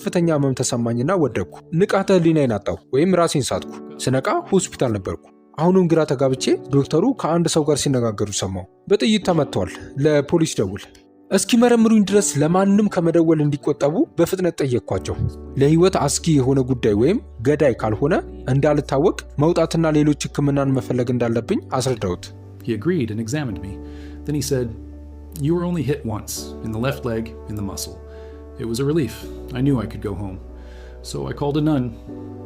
ከፍተኛ ህመም ተሰማኝና ወደቅኩ። ንቃተ ህሊናዬን አጣሁ ወይም ራሴን ሳትኩ። ስነቃ ሆስፒታል ነበርኩ። አሁንም ግራ ተጋብቼ ዶክተሩ ከአንድ ሰው ጋር ሲነጋገሩ ሰማሁ። በጥይት ተመትተዋል፣ ለፖሊስ ደውል። እስኪመረምሩኝ ድረስ ለማንም ከመደወል እንዲቆጠቡ በፍጥነት ጠየቅኳቸው። ለህይወት አስጊ የሆነ ጉዳይ ወይም ገዳይ ካልሆነ እንዳልታወቅ መውጣትና ሌሎች ህክምናን መፈለግ እንዳለብኝ አስረዳሁት። He agreed and examined me. Then he said, "You were only hit once, in the left leg, in the muscle. It was a relief. I knew I could go home. So I called a nun.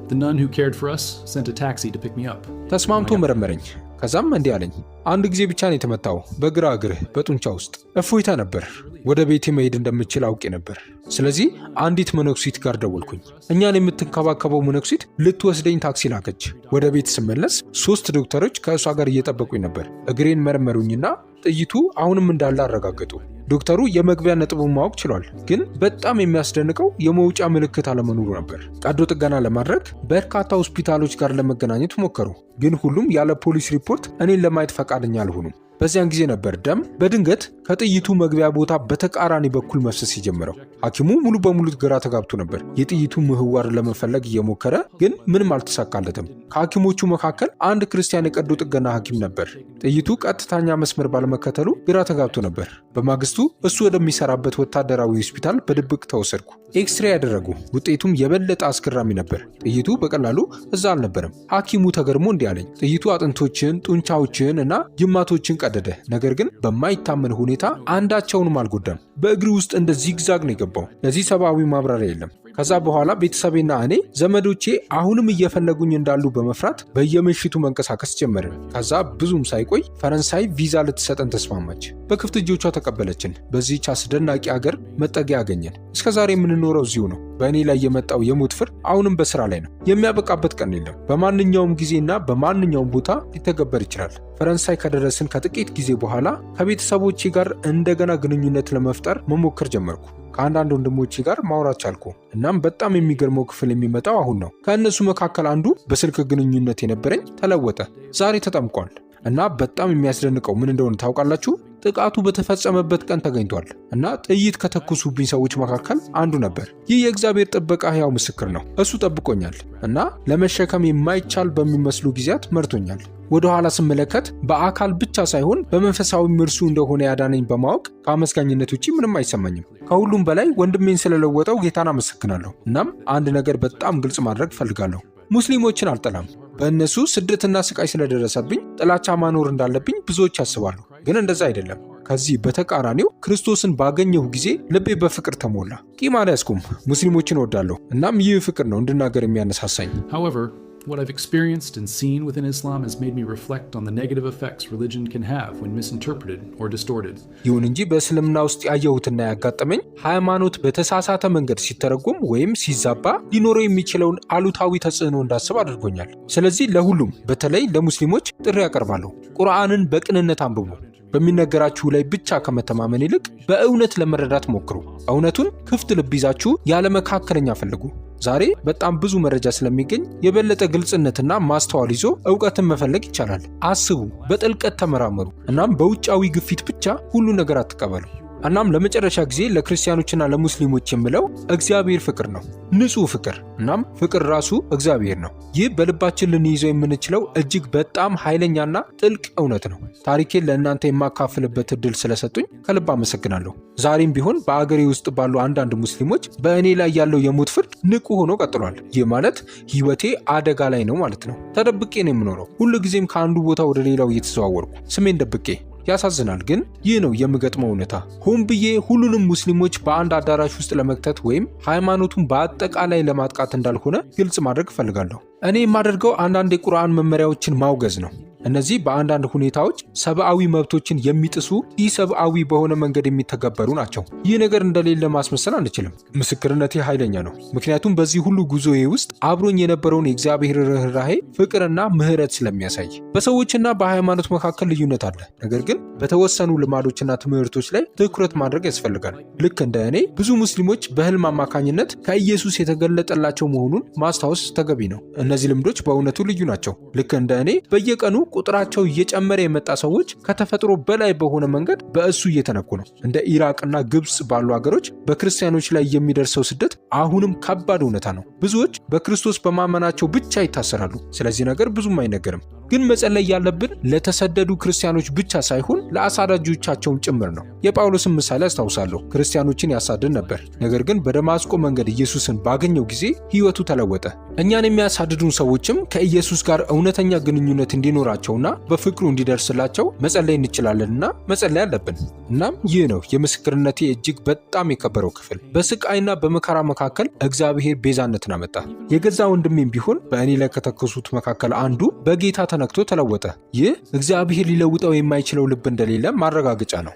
The nun who cared for us sent a taxi to pick me up." ተስማምቶ መረመረኝ። ከዛም እንዲህ አለኝ፣ አንድ ጊዜ ብቻ ነው የተመታው፣ በግራ እግርህ በጡንቻ ውስጥ። እፎይታ ነበር። ወደ ቤቴ መሄድ እንደምችል አውቄ ነበር። ስለዚህ አንዲት መነኩሲት ጋር ደወልኩኝ። እኛን የምትንከባከበው መነኩሲት ልትወስደኝ ታክሲ ላከች። ወደ ቤት ስመለስ 3 ዶክተሮች ከእሷ ጋር እየጠበቁኝ ነበር። እግሬን መረመሩኝና ጥይቱ አሁንም እንዳለ አረጋገጡ። ዶክተሩ የመግቢያ ነጥቡን ማወቅ ችሏል፣ ግን በጣም የሚያስደንቀው የመውጫ ምልክት አለመኖሩ ነበር። ቀዶ ጥገና ለማድረግ በርካታ ሆስፒታሎች ጋር ለመገናኘት ሞከሩ፣ ግን ሁሉም ያለ ፖሊስ ሪፖርት እኔን ለማየት ፈቃደኛ አልሆኑም። በዚያን ጊዜ ነበር ደም በድንገት ከጥይቱ መግቢያ ቦታ በተቃራኒ በኩል መፍሰስ የጀመረው። ሐኪሙ ሙሉ በሙሉ ግራ ተጋብቶ ነበር። የጥይቱ ምህዋር ለመፈለግ እየሞከረ ግን ምንም አልተሳካለትም። ከሐኪሞቹ መካከል አንድ ክርስቲያን የቀዶ ጥገና ሐኪም ነበር። ጥይቱ ቀጥተኛ መስመር ባለመከተሉ ግራ ተጋብቶ ነበር። በማግስቱ እሱ ወደሚሰራበት ወታደራዊ ሆስፒታል በድብቅ ተወሰድኩ። ኤክስሬ ያደረጉ። ውጤቱም የበለጠ አስገራሚ ነበር። ጥይቱ በቀላሉ እዛ አልነበረም። ሐኪሙ ተገርሞ እንዲህ አለኝ፣ ጥይቱ አጥንቶችን፣ ጡንቻዎችን እና ጅማቶችን ቀደደ። ነገር ግን በማይታመን ሁኔታ አንዳቸውንም አልጎዳም። በእግር ውስጥ እንደ ዚግዛግ ነው የገባው። ለዚህ ሰብአዊ ማብራሪያ የለም። ከዛ በኋላ ቤተሰቤና እኔ ዘመዶቼ አሁንም እየፈለጉኝ እንዳሉ በመፍራት በየምሽቱ መንቀሳቀስ ጀመርን። ከዛ ብዙም ሳይቆይ ፈረንሳይ ቪዛ ልትሰጠን ተስማማች። በክፍት እጆቿ ተቀበለችን። በዚህች አስደናቂ ሀገር መጠጊያ አገኘን። እስከዛሬ የምንኖረው እዚሁ ነው። በእኔ ላይ የመጣው የሞት ፍርድ አሁንም በስራ ላይ ነው። የሚያበቃበት ቀን የለም። በማንኛውም ጊዜና በማንኛውም ቦታ ሊተገበር ይችላል። ፈረንሳይ ከደረስን ከጥቂት ጊዜ በኋላ ከቤተሰቦቼ ጋር እንደገና ግንኙነት ለመፍጠር መሞከር ጀመርኩ። ከአንዳንድ ወንድሞቼ ጋር ማውራት ቻልኩ። እናም በጣም የሚገርመው ክፍል የሚመጣው አሁን ነው። ከእነሱ መካከል አንዱ በስልክ ግንኙነት የነበረኝ ተለወጠ። ዛሬ ተጠምቋል። እና በጣም የሚያስደንቀው ምን እንደሆነ ታውቃላችሁ? ጥቃቱ በተፈጸመበት ቀን ተገኝቷል እና ጥይት ከተኩሱብኝ ሰዎች መካከል አንዱ ነበር። ይህ የእግዚአብሔር ጥበቃ ሕያው ምስክር ነው። እሱ ጠብቆኛል እና ለመሸከም የማይቻል በሚመስሉ ጊዜያት መርቶኛል። ወደ ኋላ ስመለከት በአካል ብቻ ሳይሆን በመንፈሳዊም እርሱ እንደሆነ ያዳነኝ በማወቅ ከአመስጋኝነት ውጪ ምንም አይሰማኝም። ከሁሉም በላይ ወንድሜን ስለለወጠው ጌታን አመሰግናለሁ። እናም አንድ ነገር በጣም ግልጽ ማድረግ እፈልጋለሁ። ሙስሊሞችን አልጠላም። በእነሱ ስደትና ስቃይ ስለደረሰብኝ ጥላቻ ማኖር እንዳለብኝ ብዙዎች ያስባሉ፣ ግን እንደዛ አይደለም። ከዚህ በተቃራኒው ክርስቶስን ባገኘሁ ጊዜ ልቤ በፍቅር ተሞላ። ቂም አልያዝኩም። ሙስሊሞችን እወዳለሁ። እናም ይህ ፍቅር ነው እንድናገር የሚያነሳሳኝ። However, what I've experienced and seen within Islam has made me reflect on the negative effects religion can have when misinterpreted or distorted. ይሁን እንጂ በእስልምና ውስጥ ያየሁትና ያጋጠመኝ ሃይማኖት በተሳሳተ መንገድ ሲተረጎም ወይም ሲዛባ ሊኖረው የሚችለውን አሉታዊ ተጽዕኖ እንዳስብ አድርጎኛል። ስለዚህ ለሁሉም በተለይ ለሙስሊሞች ጥሪ ያቀርባለሁ። ቁርአንን በቅንነት አንብቡ። በሚነገራችሁ ላይ ብቻ ከመተማመን ይልቅ በእውነት ለመረዳት ሞክሩ። እውነቱን ክፍት ልብ ይዛችሁ ያለ መካከለኛ ፈልጉ። ዛሬ በጣም ብዙ መረጃ ስለሚገኝ የበለጠ ግልጽነትና ማስተዋል ይዞ ዕውቀትን መፈለግ ይቻላል። አስቡ፣ በጥልቀት ተመራመሩ። እናም በውጫዊ ግፊት ብቻ ሁሉ ነገር አትቀበሉ። እናም ለመጨረሻ ጊዜ ለክርስቲያኖችና ለሙስሊሞች የምለው እግዚአብሔር ፍቅር ነው፣ ንጹህ ፍቅር። እናም ፍቅር ራሱ እግዚአብሔር ነው። ይህ በልባችን ልንይዘው የምንችለው እጅግ በጣም ኃይለኛና ጥልቅ እውነት ነው። ታሪኬን ለእናንተ የማካፍልበት እድል ስለሰጡኝ ከልብ አመሰግናለሁ። ዛሬም ቢሆን በአገሬ ውስጥ ባሉ አንዳንድ ሙስሊሞች በእኔ ላይ ያለው የሞት ፍርድ ንቁ ሆኖ ቀጥሏል። ይህ ማለት ሕይወቴ አደጋ ላይ ነው ማለት ነው። ተደብቄ ነው የምኖረው፣ ሁሉ ጊዜም ከአንዱ ቦታ ወደ ሌላው እየተዘዋወርኩ ስሜን ደብቄ። ያሳዝናል፣ ግን ይህ ነው የምገጥመው እውነታ። ሆን ብዬ ሁሉንም ሙስሊሞች በአንድ አዳራሽ ውስጥ ለመክተት ወይም ሃይማኖቱን በአጠቃላይ ለማጥቃት እንዳልሆነ ግልጽ ማድረግ እፈልጋለሁ። እኔ የማደርገው አንዳንድ የቁርአን መመሪያዎችን ማውገዝ ነው። እነዚህ በአንዳንድ ሁኔታዎች ሰብአዊ መብቶችን የሚጥሱ ኢሰብአዊ በሆነ መንገድ የሚተገበሩ ናቸው። ይህ ነገር እንደሌለ ማስመሰል አንችልም። ምስክርነቴ ኃይለኛ ነው፣ ምክንያቱም በዚህ ሁሉ ጉዞዬ ውስጥ አብሮኝ የነበረውን የእግዚአብሔር ርኅራኄ፣ ፍቅርና ምሕረት ስለሚያሳይ። በሰዎችና በሃይማኖት መካከል ልዩነት አለ፣ ነገር ግን በተወሰኑ ልማዶችና ትምህርቶች ላይ ትኩረት ማድረግ ያስፈልጋል። ልክ እንደ እኔ ብዙ ሙስሊሞች በህልም አማካኝነት ከኢየሱስ የተገለጠላቸው መሆኑን ማስታወስ ተገቢ ነው። እነዚህ ልምዶች በእውነቱ ልዩ ናቸው። ልክ እንደ እኔ በየቀኑ ቁጥራቸው እየጨመረ የመጣ ሰዎች ከተፈጥሮ በላይ በሆነ መንገድ በእሱ እየተነኩ ነው። እንደ ኢራቅና ግብፅ ባሉ ሀገሮች በክርስቲያኖች ላይ የሚደርሰው ስደት አሁንም ከባድ እውነታ ነው። ብዙዎች በክርስቶስ በማመናቸው ብቻ ይታሰራሉ። ስለዚህ ነገር ብዙም አይነገርም። ግን መጸለይ ያለብን ለተሰደዱ ክርስቲያኖች ብቻ ሳይሆን ለአሳዳጆቻቸውም ጭምር ነው። የጳውሎስን ምሳሌ አስታውሳለሁ። ክርስቲያኖችን ያሳድድ ነበር። ነገር ግን በደማስቆ መንገድ ኢየሱስን ባገኘው ጊዜ ሕይወቱ ተለወጠ። እኛን የሚያሳድዱን ሰዎችም ከኢየሱስ ጋር እውነተኛ ግንኙነት እንዲኖራቸውና በፍቅሩ እንዲደርስላቸው መጸለይ እንችላለንና መጸለይ አለብን። እናም ይህ ነው የምስክርነቴ እጅግ በጣም የከበረው ክፍል። በስቃይና በመከራ መካከል እግዚአብሔር ቤዛነትን አመጣ። የገዛ ወንድሜም ቢሆን በእኔ ላይ ከተከሱት መካከል አንዱ በጌታ ተነክቶ ተለወጠ። ይህ እግዚአብሔር ሊለውጠው የማይችለው ልብ እንደሌለ ማረጋገጫ ነው።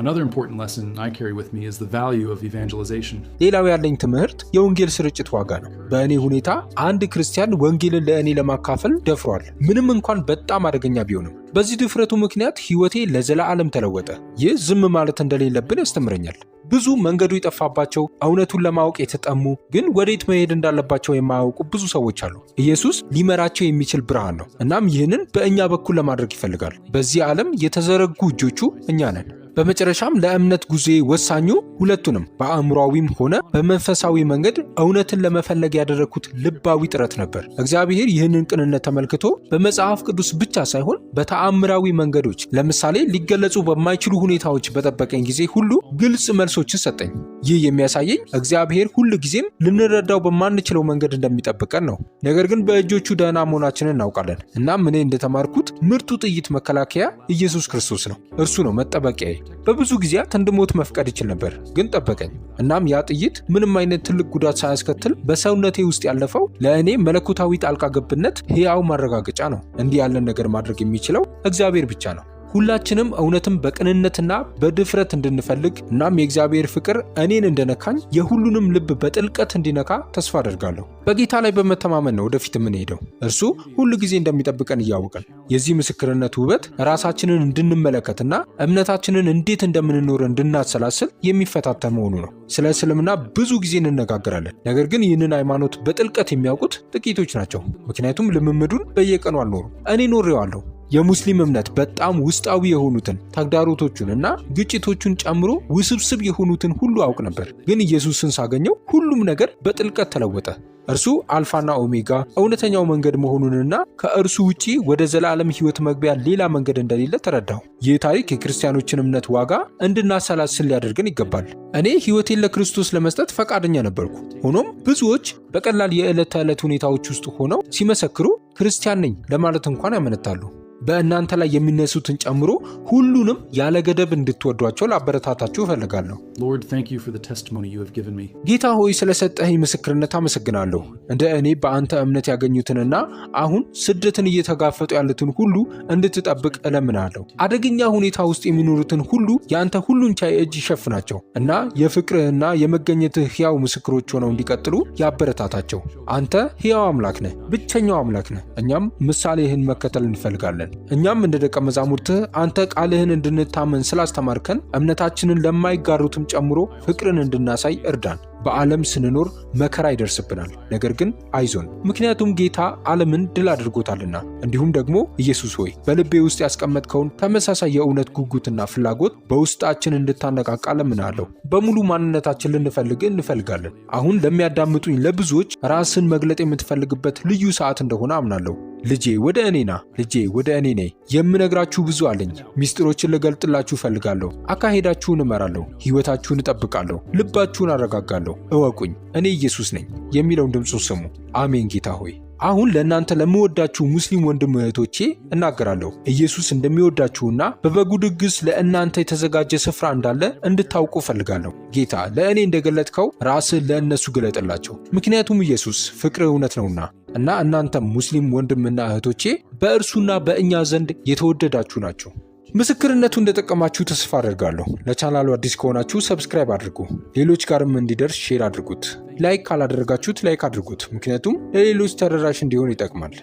Another important lesson I carry with me is the value of evangelization. ሌላው ያለኝ ትምህርት የወንጌል ስርጭት ዋጋ ነው። በእኔ ሁኔታ አንድ ክርስቲያን ወንጌልን ለእኔ ለማካፈል ደፍሯል፣ ምንም እንኳን በጣም አደገኛ ቢሆንም። በዚህ ድፍረቱ ምክንያት ሕይወቴ ለዘላለም ተለወጠ። ይህ ዝም ማለት እንደሌለብን ያስተምረኛል። ብዙ መንገዱ የጠፋባቸው እውነቱን ለማወቅ የተጠሙ ግን ወዴት መሄድ እንዳለባቸው የማያውቁ ብዙ ሰዎች አሉ። ኢየሱስ ሊመራቸው የሚችል ብርሃን ነው። እናም ይህንን በእኛ በኩል ለማድረግ ይፈልጋል። በዚህ ዓለም የተዘረጉ እጆቹ እኛ ነን። በመጨረሻም ለእምነት ጉዞ ወሳኙ ሁለቱንም በአእምሯዊም ሆነ በመንፈሳዊ መንገድ እውነትን ለመፈለግ ያደረግኩት ልባዊ ጥረት ነበር። እግዚአብሔር ይህንን ቅንነት ተመልክቶ በመጽሐፍ ቅዱስ ብቻ ሳይሆን በተአምራዊ መንገዶች፣ ለምሳሌ ሊገለጹ በማይችሉ ሁኔታዎች በጠበቀኝ ጊዜ ሁሉ ግልጽ መልሶችን ሰጠኝ። ይህ የሚያሳየኝ እግዚአብሔር ሁል ጊዜም ልንረዳው በማንችለው መንገድ እንደሚጠብቀን ነው። ነገር ግን በእጆቹ ደህና መሆናችንን እናውቃለን። እናም እኔ እንደተማርኩት ምርጡ ጥይት መከላከያ ኢየሱስ ክርስቶስ ነው። እርሱ ነው መጠበቂያዬ። በብዙ ጊዜያት እንድሞት መፍቀድ ይችል ነበር፣ ግን ጠበቀኝ። እናም ያ ጥይት ምንም አይነት ትልቅ ጉዳት ሳያስከትል በሰውነቴ ውስጥ ያለፈው ለእኔ መለኮታዊ ጣልቃ ገብነት ሕያው ማረጋገጫ ነው። እንዲህ ያለን ነገር ማድረግ የሚችለው እግዚአብሔር ብቻ ነው። ሁላችንም እውነትን በቅንነትና በድፍረት እንድንፈልግ እናም የእግዚአብሔር ፍቅር እኔን እንደነካኝ የሁሉንም ልብ በጥልቀት እንዲነካ ተስፋ አደርጋለሁ። በጌታ ላይ በመተማመን ነው ወደፊት የምንሄደው፣ እርሱ ሁሉ ጊዜ እንደሚጠብቀን እያወቀን። የዚህ ምስክርነት ውበት ራሳችንን እንድንመለከትና እምነታችንን እንዴት እንደምንኖር እንድናሰላስል የሚፈታተን መሆኑ ነው። ስለ እስልምና ብዙ ጊዜ እንነጋገራለን፣ ነገር ግን ይህንን ሃይማኖት በጥልቀት የሚያውቁት ጥቂቶች ናቸው። ምክንያቱም ልምምዱን በየቀኑ አልኖሩም። እኔ ኖሬዋለሁ። የሙስሊም እምነት በጣም ውስጣዊ የሆኑትን ተግዳሮቶቹን እና ግጭቶቹን ጨምሮ ውስብስብ የሆኑትን ሁሉ አውቅ ነበር። ግን ኢየሱስን ሳገኘው ሁሉም ነገር በጥልቀት ተለወጠ። እርሱ አልፋና ኦሜጋ እውነተኛው መንገድ መሆኑንና ከእርሱ ውጪ ወደ ዘላለም ሕይወት መግቢያ ሌላ መንገድ እንደሌለ ተረዳሁ። ይህ ታሪክ የክርስቲያኖችን እምነት ዋጋ እንድናሰላስል ሊያደርገን ይገባል። እኔ ሕይወቴን ለክርስቶስ ለመስጠት ፈቃደኛ ነበርኩ። ሆኖም ብዙዎች በቀላል የዕለት ተዕለት ሁኔታዎች ውስጥ ሆነው ሲመሰክሩ ክርስቲያን ነኝ ለማለት እንኳን ያመነታሉ። በእናንተ ላይ የሚነሱትን ጨምሮ ሁሉንም ያለ ገደብ እንድትወዷቸው ላበረታታችሁ እፈልጋለሁ። Lord, thank you for the testimony you have given me. ጌታ ሆይ ስለሰጠኸኝ ምስክርነት አመሰግናለሁ። እንደ እኔ በአንተ እምነት ያገኙትንና አሁን ስደትን እየተጋፈጡ ያሉትን ሁሉ እንድትጠብቅ እለምናለሁ። አደገኛ ሁኔታ ውስጥ የሚኖሩትን ሁሉ የአንተ ሁሉን ቻይ እጅ ይሸፍናቸው እና የፍቅርህና የመገኘትህ ሕያው ምስክሮች ሆነው እንዲቀጥሉ ያበረታታቸው። አንተ ሕያው አምላክ ነህ፣ ብቸኛው አምላክ ነህ። እኛም ምሳሌህን መከተል እንፈልጋለን። እኛም እንደ ደቀ መዛሙርትህ አንተ ቃልህን እንድንታመን ስላስተማርከን እምነታችንን ለማይጋሩትም ጨምሮ ፍቅርን እንድናሳይ እርዳን። በዓለም ስንኖር መከራ ይደርስብናል፣ ነገር ግን አይዞን፣ ምክንያቱም ጌታ ዓለምን ድል አድርጎታልና። እንዲሁም ደግሞ ኢየሱስ ሆይ በልቤ ውስጥ ያስቀመጥከውን ተመሳሳይ የእውነት ጉጉትና ፍላጎት በውስጣችን እንድታነቃቃ እለምናለሁ። በሙሉ ማንነታችን ልንፈልግህ እንፈልጋለን። አሁን ለሚያዳምጡኝ ለብዙዎች ራስን መግለጥ የምትፈልግበት ልዩ ሰዓት እንደሆነ አምናለሁ። ልጄ ወደ እኔ ና፣ ልጄ ወደ እኔ ነይ። የምነግራችሁ ብዙ አለኝ። ሚስጥሮችን ልገልጥላችሁ እፈልጋለሁ። አካሄዳችሁን እመራለሁ፣ ሕይወታችሁን እጠብቃለሁ፣ ልባችሁን አረጋጋለሁ። እወቁኝ፣ እኔ ኢየሱስ ነኝ የሚለውን ድምፁን ስሙ። አሜን። ጌታ ሆይ አሁን ለእናንተ ለምወዳችሁ ሙስሊም ወንድም እህቶቼ እናገራለሁ። ኢየሱስ እንደሚወዳችሁና በበጉ ድግስ ለእናንተ የተዘጋጀ ስፍራ እንዳለ እንድታውቁ እፈልጋለሁ። ጌታ ለእኔ እንደገለጥከው ራስህ ለእነሱ ግለጥላቸው፣ ምክንያቱም ኢየሱስ ፍቅር እውነት ነውና። እና እናንተም ሙስሊም ወንድምና እህቶቼ በእርሱና በእኛ ዘንድ የተወደዳችሁ ናችሁ። ምስክርነቱ እንደጠቀማችሁ ተስፋ አደርጋለሁ። ለቻናሉ አዲስ ከሆናችሁ ሰብስክራይብ አድርጉ፣ ሌሎች ጋርም እንዲደርስ ሼር አድርጉት። ላይክ ካላደረጋችሁት ላይክ አድርጉት፣ ምክንያቱም ለሌሎች ተደራሽ እንዲሆን ይጠቅማል።